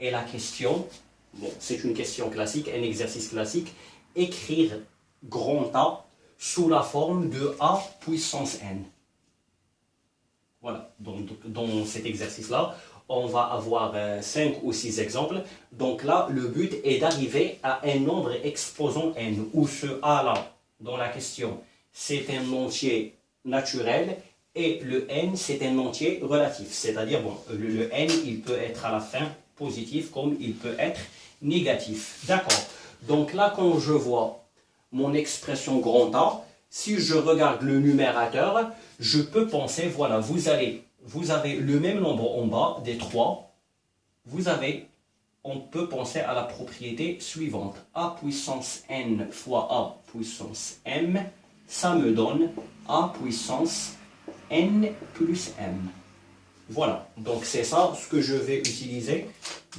Et la question, bon, c'est une question classique, un exercice classique, écrire grand A sous la forme de A puissance n. Voilà, donc dans cet exercice-là, on va avoir 5 ou 6 exemples. Donc là, le but est d'arriver à un nombre exposant n, où ce A-là, dans la question, c'est un entier naturel, et le n, c'est un entier relatif. C'est-à-dire, bon, le n, il peut être à la fin positif, comme il peut être négatif. D'accord. Donc là, quand je vois mon expression grand A, si je regarde le numérateur, je peux penser, voilà, vous avez le même nombre en bas des 3. On peut penser à la propriété suivante. A puissance n fois A puissance m, ça me donne A puissance n plus m. Voilà, donc c'est ça ce que je vais utiliser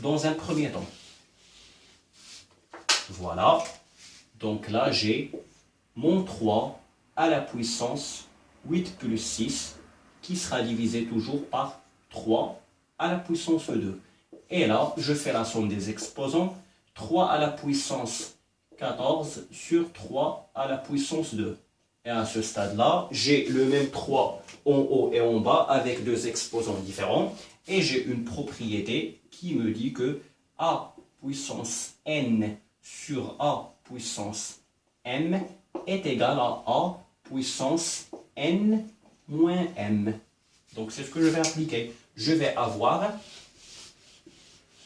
dans un premier temps. Voilà, donc là j'ai mon 3 à la puissance 8 plus 6 qui sera divisé toujours par 3 à la puissance 2. Et là, je fais la somme des exposants. 3 à la puissance 14 sur 3 à la puissance 2. Et à ce stade-là, j'ai le même 3 en haut et en bas avec deux exposants différents. Et j'ai une propriété qui me dit que A puissance n sur A puissance m est égal à A puissance n moins m. Donc c'est ce que je vais appliquer. Je vais avoir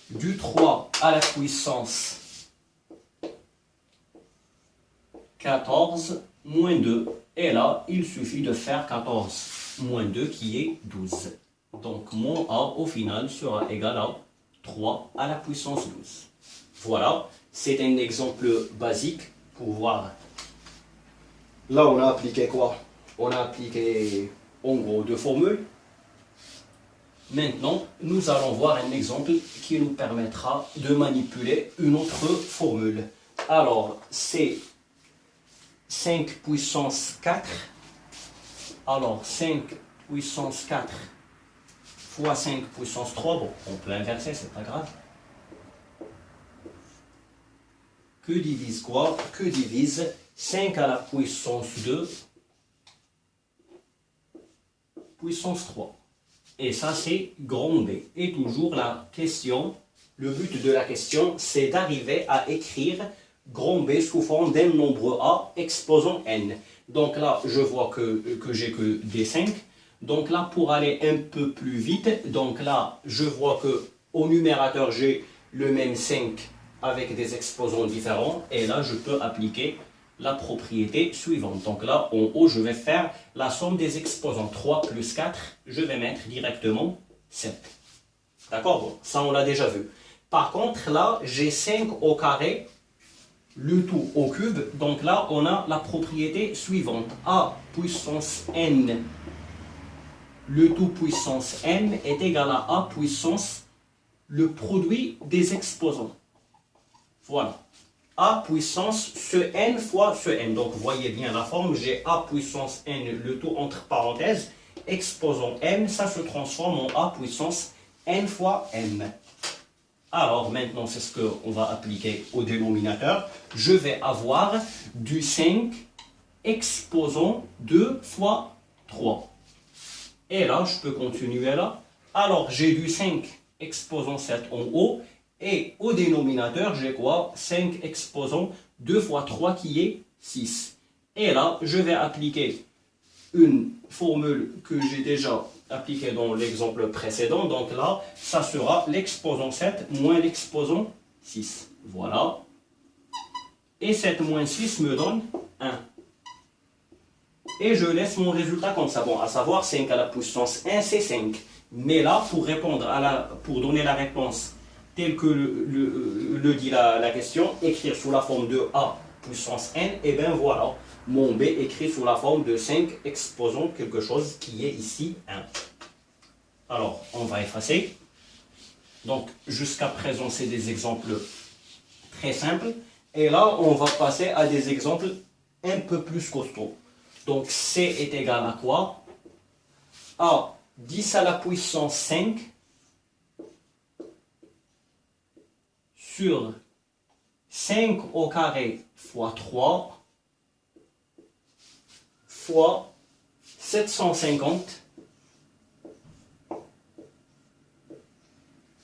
du 3 à la puissance 14 moins 2. Et là, il suffit de faire 14 moins 2 qui est 12. Donc mon A au final sera égal à 3 à la puissance 12. Voilà, c'est un exemple basique pour voir. Là, on a appliqué quoi? On a appliqué en gros deux formules. Maintenant, nous allons voir un exemple qui nous permettra de manipuler une autre formule. Alors, c'est 5 puissance 4. Alors, 5 puissance 4 fois 5 puissance 3. Bon, on peut inverser, c'est pas grave. Que divise quoi? Que divise 5 à la puissance 2 puissance 3. Et ça, c'est grand B. Et toujours la question, le but de la question, c'est d'arriver à écrire grand B sous forme d'un nombre A exposant n. Donc là, je vois que j'ai que des 5. Donc là, pour aller un peu plus vite, donc là, je vois que au numérateur, j'ai le même 5 avec des exposants différents. Et là, je peux appliquer la propriété suivante. Donc là, en haut, je vais faire la somme des exposants. 3 plus 4, je vais mettre directement 7. D'accord? Bon, ça, on l'a déjà vu. Par contre, là, j'ai 5 au carré, le tout au cube. Donc là, on a la propriété suivante. A puissance n, le tout puissance m est égal à A puissance le produit des exposants. Voilà. A puissance ce n fois ce n. Donc, vous voyez bien la forme. J'ai A puissance n, le tout entre parenthèses, exposant m, ça se transforme en A puissance n fois m. Alors, maintenant, c'est ce qu'on va appliquer au dénominateur. Je vais avoir du 5 exposant 2 fois 3. Et là, je peux continuer là. Alors, j'ai du 5 exposant 7 en haut. Et au dénominateur, j'ai quoi? 5 exposant 2 fois 3 qui est 6. Et là, je vais appliquer une formule que j'ai déjà appliquée dans l'exemple précédent. Donc là, ça sera l'exposant 7 moins l'exposant 6. Voilà. Et 7 moins 6 me donne 1. Et je laisse mon résultat comme ça. Bon, à savoir 5 à la puissance 1, c'est 5. Mais là, pour donner la réponse tel que le dit la question, écrire sous la forme de A puissance n, et bien voilà, mon B écrit sous la forme de 5 exposant quelque chose qui est ici 1. Alors, on va effacer. Donc, jusqu'à présent, c'est des exemples très simples. Et là, on va passer à des exemples un peu plus costauds. Donc, C est égal à quoi? A 10 à la puissance 5 sur 5 au carré fois 3 fois 750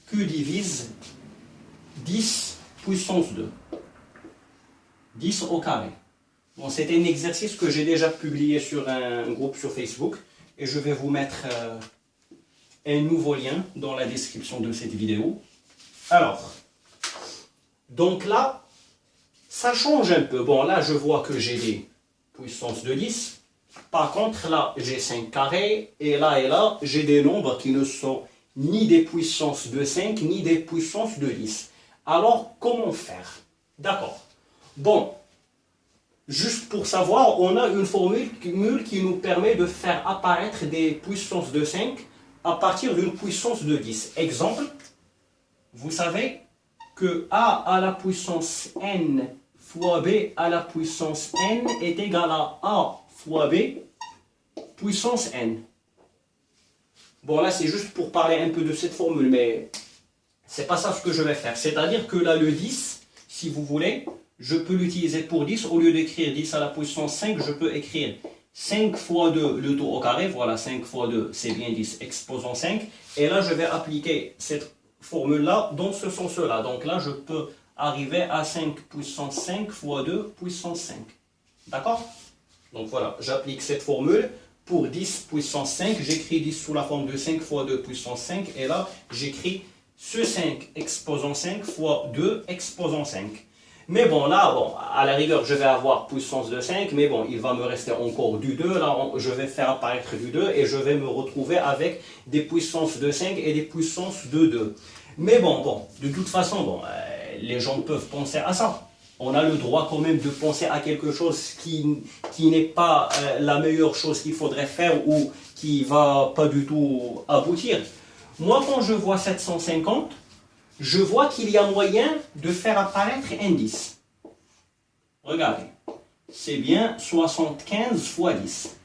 Q divise 10 puissance 2. 10 au carré. Bon, c'est un exercice que j'ai déjà publié sur un groupe sur Facebook et je vais vous mettre un nouveau lien dans la description de cette vidéo. Alors, donc là, ça change un peu. Bon, là, je vois que j'ai des puissances de 10. Par contre, là, j'ai 5 carrés et là, j'ai des nombres qui ne sont ni des puissances de 5 ni des puissances de 10. Alors, comment faire? D'accord. Bon, juste pour savoir, on a une formule qui nous permet de faire apparaître des puissances de 5 à partir d'une puissance de 10. Exemple, vous savez que a à la puissance n fois b à la puissance n est égal à a fois b puissance n. Bon, là, c'est juste pour parler un peu de cette formule, mais c'est pas ça ce que je vais faire. C'est-à-dire que là, le 10, si vous voulez, je peux l'utiliser pour 10. Au lieu d'écrire 10 à la puissance 5, je peux écrire 5 fois 2, le tout au carré. Voilà, 5 fois 2, c'est bien 10, exposant 5. Et là, je vais appliquer cette formule-là dans ce sens-là. Donc là, je peux arriver à 5 puissance 5 fois 2 puissance 5. D'accord? Donc voilà, j'applique cette formule. Pour 10 puissance 5, j'écris 10 sous la forme de 5 fois 2 puissance 5. Et là, j'écris ce 5 exposant 5 fois 2 exposant 5. Mais bon, là, bon, à la rigueur, je vais avoir puissance de 5, mais bon, il va me rester encore du 2. Là, je vais faire apparaître du 2 et je vais me retrouver avec des puissances de 5 et des puissances de 2. Mais bon, de toute façon, bon, les gens peuvent penser à ça. On a le droit quand même de penser à quelque chose qui n'est pas la meilleure chose qu'il faudrait faire ou qui ne va pas du tout aboutir. Moi, quand je vois 750, je vois qu'il y a moyen de faire apparaître un 10. Regardez, c'est bien 75 fois 10.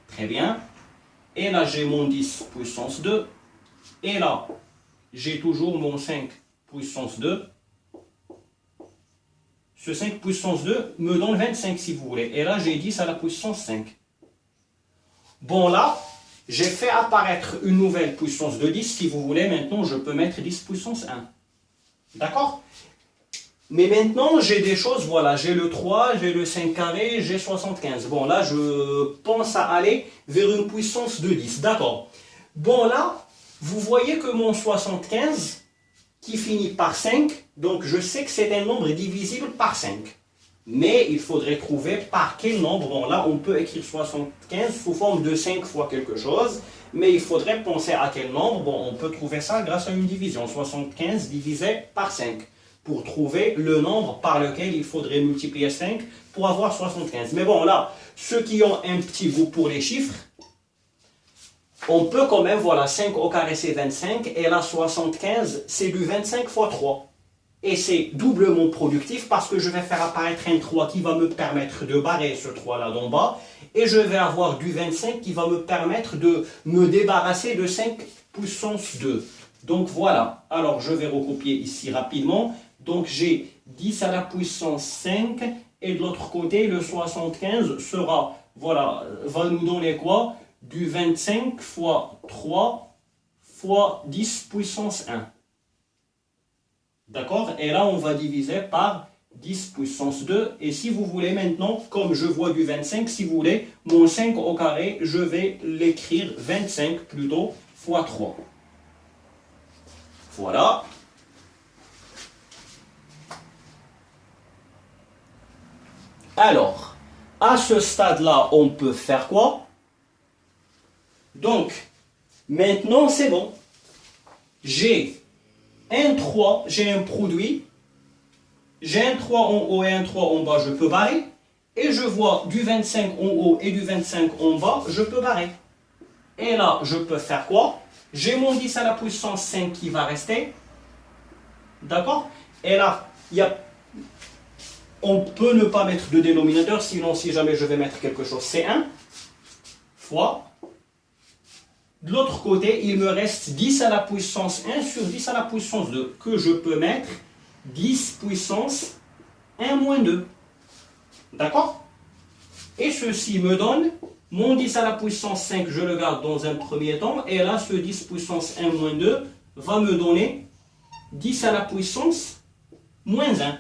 Très bien. Et là, j'ai mon 10 puissance 2. Et là, j'ai toujours mon 5 puissance 2. Ce 5 puissance 2 me donne 25 si vous voulez. Et là, j'ai 10 à la puissance 5. Bon, là, j'ai fait apparaître une nouvelle puissance de 10. Si vous voulez, maintenant, je peux mettre 10 puissance 1. D'accord? Mais maintenant, j'ai des choses, voilà, j'ai le 3, j'ai le 5 carré, j'ai 75. Bon, là, je pense à aller vers une puissance de 10. D'accord. Bon, là, vous voyez que mon 75, qui finit par 5, donc je sais que c'est un nombre divisible par 5. Mais il faudrait trouver par quel nombre. Bon, là, on peut écrire 75 sous forme de 5 fois quelque chose, mais il faudrait penser à quel nombre. Bon, on peut trouver ça grâce à une division. 75 divisé par 5. Pour trouver le nombre par lequel il faudrait multiplier 5 pour avoir 75. Mais bon, là, ceux qui ont un petit goût pour les chiffres, on peut quand même, voilà, 5 au carré c'est 25, et là 75 c'est du 25 fois 3. Et c'est doublement productif parce que je vais faire apparaître un 3 qui va me permettre de barrer ce 3 là d'en bas, et je vais avoir du 25 qui va me permettre de me débarrasser de 5 puissance 2. Donc voilà, alors je vais recopier ici rapidement. Donc j'ai 10 à la puissance 5, et de l'autre côté, le 75 sera, voilà, va nous donner quoi? Du 25 fois 3 fois 10 puissance 1. D'accord? Et là, on va diviser par 10 puissance 2. Et si vous voulez maintenant, comme je vois du 25, si vous voulez, mon 5 au carré, je vais l'écrire 25 plutôt fois 3. Voilà. Alors, à ce stade-là, on peut faire quoi? Donc, maintenant, c'est bon. J'ai un 3, j'ai un produit. J'ai un 3 en haut et un 3 en bas, je peux barrer. Et je vois du 25 en haut et du 25 en bas, je peux barrer. Et là, je peux faire quoi? J'ai mon 10 à la puissance 5 qui va rester. D'accord? Et là, on peut ne pas mettre de dénominateur, sinon si jamais je vais mettre quelque chose, c'est 1 fois. De l'autre côté, il me reste 10 à la puissance 1 sur 10 à la puissance 2 que je peux mettre 10 puissance 1 moins 2. D'accord? Et ceci me donne mon 10 à la puissance 5, je le garde dans un premier temps. Et là, ce 10 puissance 1 moins 2 va me donner 10 à la puissance moins 1.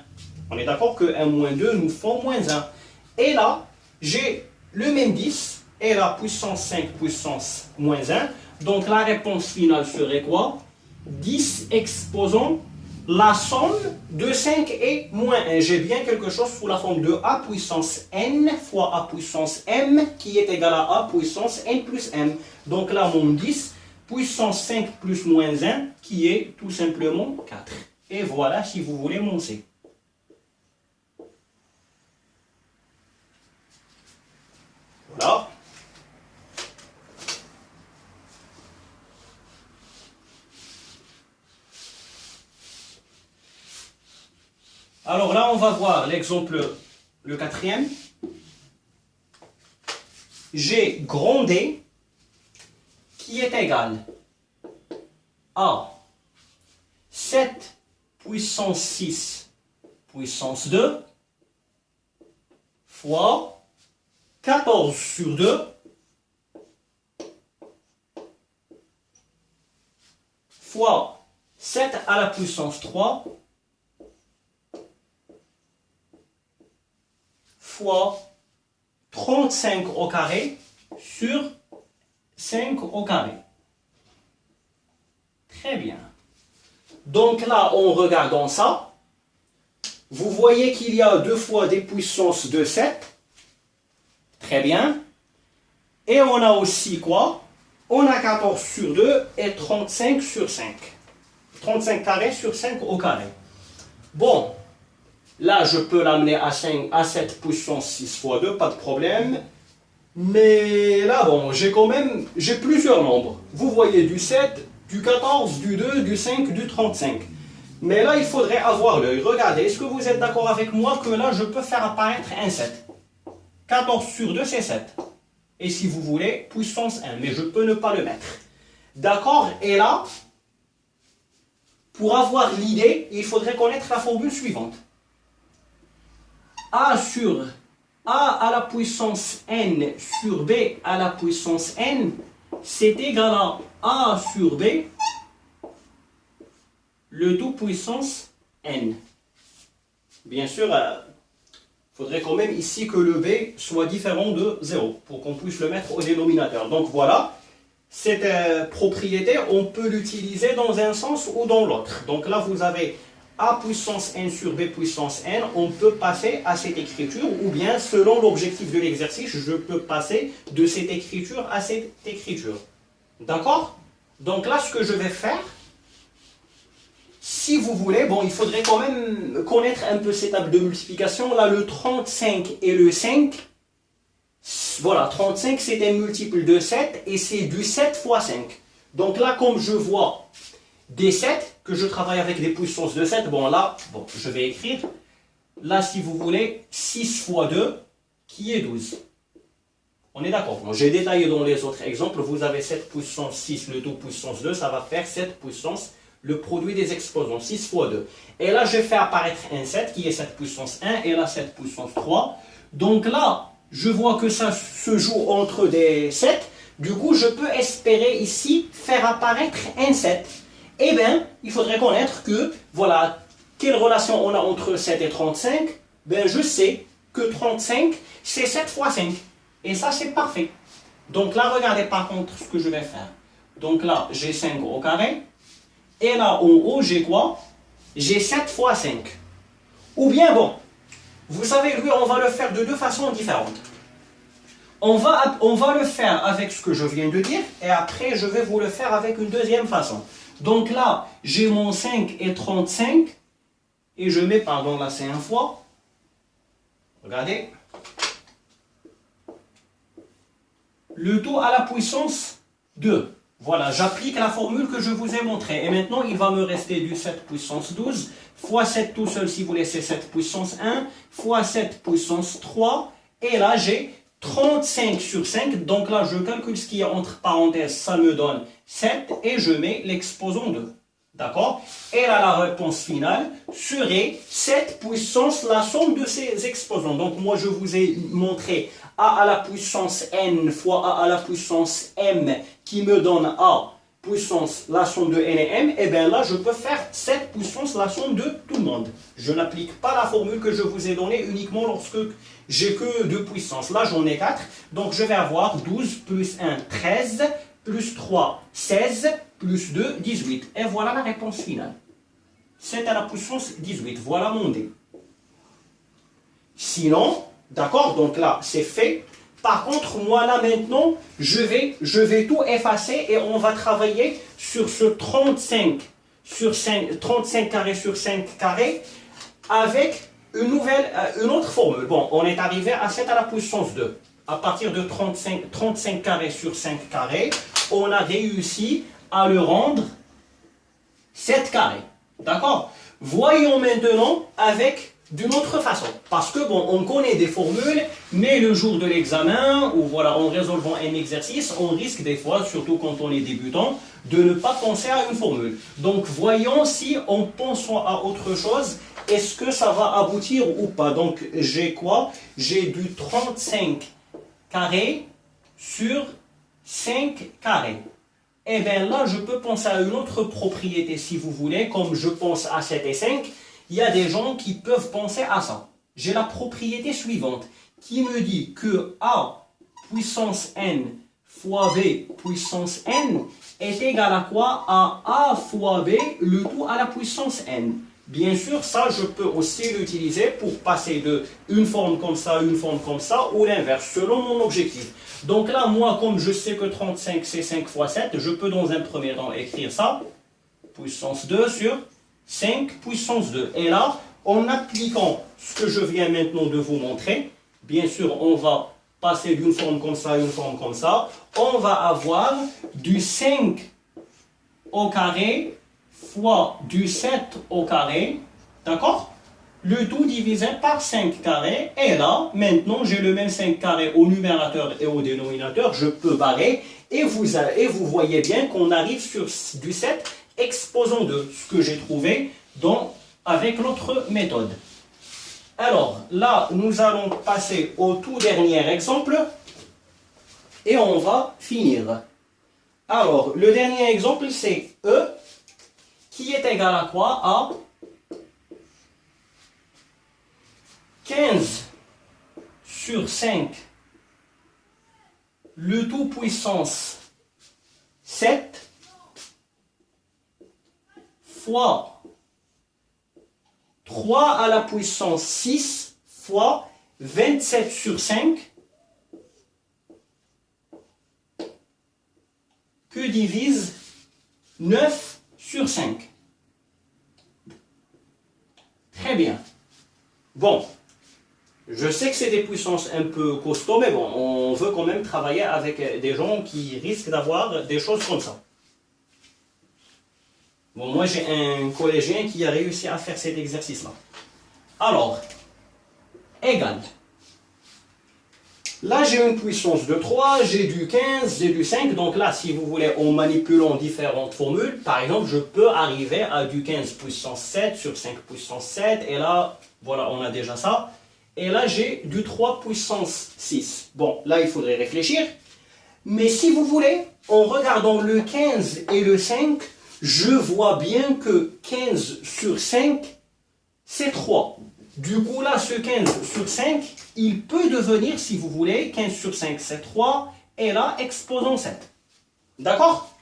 On est d'accord que 1 moins 2 nous font moins 1. Et là, j'ai le même 10 et la puissance 5 puissance moins 1. Donc la réponse finale serait quoi? 10 exposant la somme de 5 et moins 1. J'ai bien quelque chose sous la forme de a puissance n fois a puissance m qui est égal à a puissance n plus m. Donc là, mon 10 puissance 5 plus moins 1 qui est tout simplement 4. Et voilà si vous voulez mon C. Voilà. Alors là, on va voir l'exemple, le quatrième. J'ai grand D qui est égal à 7 puissance 6 puissance 2 fois 14 sur 2 fois 7 à la puissance 3 fois 35 au carré sur 5 au carré. Très bien. Donc là, en regardant ça, vous voyez qu'il y a deux fois des puissances de 7. Très bien. Et on a aussi quoi? On a 14 sur 2 et 35 sur 5. 35 carrés sur 5 au carré. Bon. Là, je peux l'amener à 7 puissance 6 fois 2, pas de problème. Mais là, bon, j'ai plusieurs nombres. Vous voyez du 7, du 14, du 2, du 5, du 35. Mais là, il faudrait avoir l'œil. Regardez, est-ce que vous êtes d'accord avec moi que là, je peux faire apparaître un 7? 14 sur 2, c'est 7. Et si vous voulez, puissance 1. Mais je peux ne pas le mettre. D'accord? Et là, pour avoir l'idée, il faudrait connaître la formule suivante. A sur A à la puissance n sur B à la puissance n, c'est égal à A sur B, le tout puissance n. Bien sûr, il faudrait quand même ici que le B soit différent de 0 pour qu'on puisse le mettre au dénominateur. Donc voilà, cette propriété, on peut l'utiliser dans un sens ou dans l'autre. Donc là, vous avez A puissance n sur B puissance n, on peut passer à cette écriture, ou bien selon l'objectif de l'exercice, je peux passer de cette écriture à cette écriture. D'accord? Donc là, ce que je vais faire, si vous voulez, bon, il faudrait quand même connaître un peu cette table de multiplication. Là, le 35 et le 5, voilà, 35 c'est un multiple de 7 et c'est du 7 fois 5. Donc là, comme je vois des 7, que je travaille avec des puissances de 7, bon là, bon, je vais écrire, là si vous voulez, 6 fois 2, qui est 12. On est d'accord? Bon, j'ai détaillé dans les autres exemples, vous avez 7 puissance 6, le tout puissance 2, ça va faire 7 puissance, le produit des exposants, 6 fois 2. Et là, je fais apparaître un 7, qui est 7 puissance 1, et là 7 puissance 3. Donc là, je vois que ça se joue entre des 7, du coup, je peux espérer ici faire apparaître un 7. Eh bien, il faudrait connaître que, voilà, quelle relation on a entre 7 et 35. Ben, je sais que 35, c'est 7 fois 5. Et ça, c'est parfait. Donc là, regardez par contre ce que je vais faire. Donc là, j'ai 5 au carré. Et là, en haut, j'ai quoi? J'ai 7 fois 5. Ou bien, bon, vous savez, lui, on va le faire de deux façons différentes. On va le faire avec ce que je viens de dire. Et après, je vais vous le faire avec une deuxième façon. Donc là, j'ai mon 5 et 35, et je mets, pardon, là c'est un fois. Regardez. Le tout à la puissance 2. Voilà, j'applique la formule que je vous ai montrée. Et maintenant, il va me rester du 7 puissance 12, fois 7 tout seul, si vous laissez 7 puissance 1, fois 7 puissance 3, et là j'ai 35 sur 5, donc là je calcule ce qui est entre parenthèses, ça me donne 7 et je mets l'exposant 2. D'accord? Et là, la réponse finale serait 7 puissance la somme de ces exposants. Donc, moi, je vous ai montré a à la puissance n fois a à la puissance m qui me donne a puissance la somme de n et m. Et bien là, je peux faire 7 puissance la somme de tout le monde. Je n'applique pas la formule que je vous ai donnée uniquement lorsque j'ai que 2 puissances. Là, j'en ai 4. Donc, je vais avoir 12 plus 1, 13, plus 3, 16, plus 2, 18. Et voilà la réponse finale. 7 à la puissance 18. Voilà mon dé. Sinon, d'accord, donc là, c'est fait. Par contre, moi, là, maintenant, je vais tout effacer et on va travailler sur ce 35 carrés sur 5 carrés avec une autre formule. Bon, on est arrivé à 7 à la puissance 2. À partir de 35 carrés sur 5 carrés, on a réussi à le rendre 7 carrés. D'accord? Voyons maintenant avec d'une autre façon. Parce que, bon, on connaît des formules, mais le jour de l'examen, ou voilà, en résolvant un exercice, on risque des fois, surtout quand on est débutant, de ne pas penser à une formule. Donc, voyons si, en pensant à autre chose, est-ce que ça va aboutir ou pas. Donc, j'ai quoi? J'ai du 35 carrés sur 5 carrés. Et bien là, je peux penser à une autre propriété si vous voulez, comme je pense à 7 et 5. Il y a des gens qui peuvent penser à ça. J'ai la propriété suivante qui me dit que A puissance n fois B puissance n est égal à quoi? À A fois B, le tout à la puissance n. Bien sûr, ça, je peux aussi l'utiliser pour passer de une forme comme ça à une forme comme ça, ou l'inverse, selon mon objectif. Donc là, moi, comme je sais que 35, c'est 5 fois 7, je peux dans un premier temps écrire ça, puissance 2 sur 5 puissance 2. Et là, en appliquant ce que je viens maintenant de vous montrer, bien sûr, on va passer d'une forme comme ça à une forme comme ça, on va avoir du 5 au carré fois du 7 au carré, d'accord? Le tout divisé par 5 carrés. Et là, maintenant, j'ai le même 5 carrés au numérateur et au dénominateur. Je peux barrer. Et vous voyez bien qu'on arrive sur du 7 exposant 2, ce que j'ai trouvé avec l'autre méthode. Alors, là, nous allons passer au tout dernier exemple. Et on va finir. Alors, le dernier exemple, c'est E, qui est égal à quoi? À 15 sur 5, le tout puissance 7, fois 3 à la puissance 6, fois 27 sur 5, que divise 9 sur 5. Très bien. Bon, je sais que c'est des puissances un peu costauds, mais bon, on veut quand même travailler avec des gens qui risquent d'avoir des choses comme ça. Bon, moi j'ai un collégien qui a réussi à faire cet exercice-là. Alors, égal. Là, j'ai une puissance de 3, j'ai du 15, j'ai du 5. Donc là, si vous voulez, en manipulant différentes formules, par exemple, je peux arriver à du 15 puissance 7 sur 5 puissance 7. Et là, voilà, on a déjà ça. Et là, j'ai du 3 puissance 6. Bon, là, il faudrait réfléchir. Mais si vous voulez, en regardant le 15 et le 5, je vois bien que 15 sur 5, c'est 3. Du coup, là, ce 15 sur 5, il peut devenir, si vous voulez, 15 sur 5, c'est 3. Et là, exposant 7. D'accord?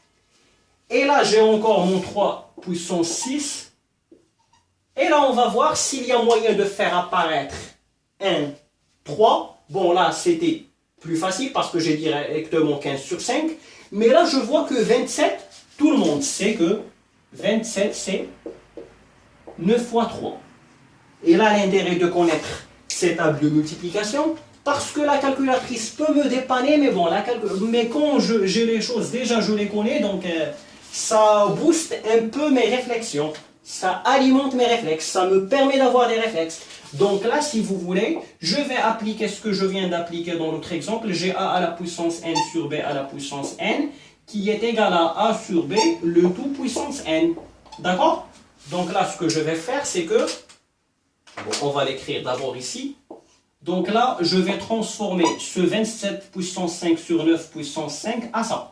Et là, j'ai encore mon 3 puissance 6. Et là, on va voir s'il y a moyen de faire apparaître un 3. Bon, là, c'était plus facile parce que j'ai directement 15 sur 5. Mais là, je vois que 27, tout le monde sait que 27, c'est 9 fois 3. Et là, l'intérêt de connaître cette table de multiplication, parce que la calculatrice peut me dépanner, mais bon, mais quand j'ai les choses, déjà je les connais, donc ça booste un peu mes réflexions, ça alimente mes réflexes, ça me permet d'avoir des réflexes. Donc là, si vous voulez, je vais appliquer ce que je viens d'appliquer dans l'autre exemple. J'ai a à la puissance n sur b à la puissance n, qui est égal à a sur b, le tout puissance n. D'accord? Donc là, ce que je vais faire, c'est que, bon, on va l'écrire d'abord ici. Donc là, je vais transformer ce 27 puissance 5 sur 9 puissance 5 à ça.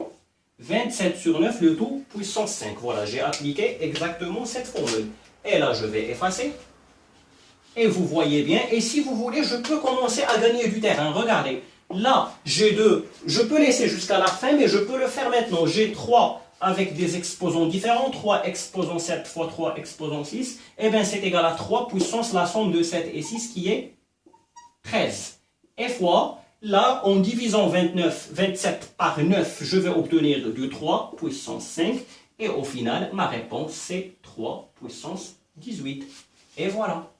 27 sur 9, le tout puissance 5. Voilà, j'ai appliqué exactement cette formule. Et là, je vais effacer. Et vous voyez bien, et si vous voulez, je peux commencer à gagner du terrain. Regardez, là, j'ai 2. Je peux laisser jusqu'à la fin, mais je peux le faire maintenant. J'ai 3 avec des exposants différents. 3 exposants 7 fois 3 exposants 6. Eh bien, c'est égal à 3 puissance la somme de 7 et 6 qui est 13. Et fois, là, en divisant 27 par 9, je vais obtenir du 3 puissance 5. Et au final, ma réponse, c'est 3 puissance 18. Et voilà.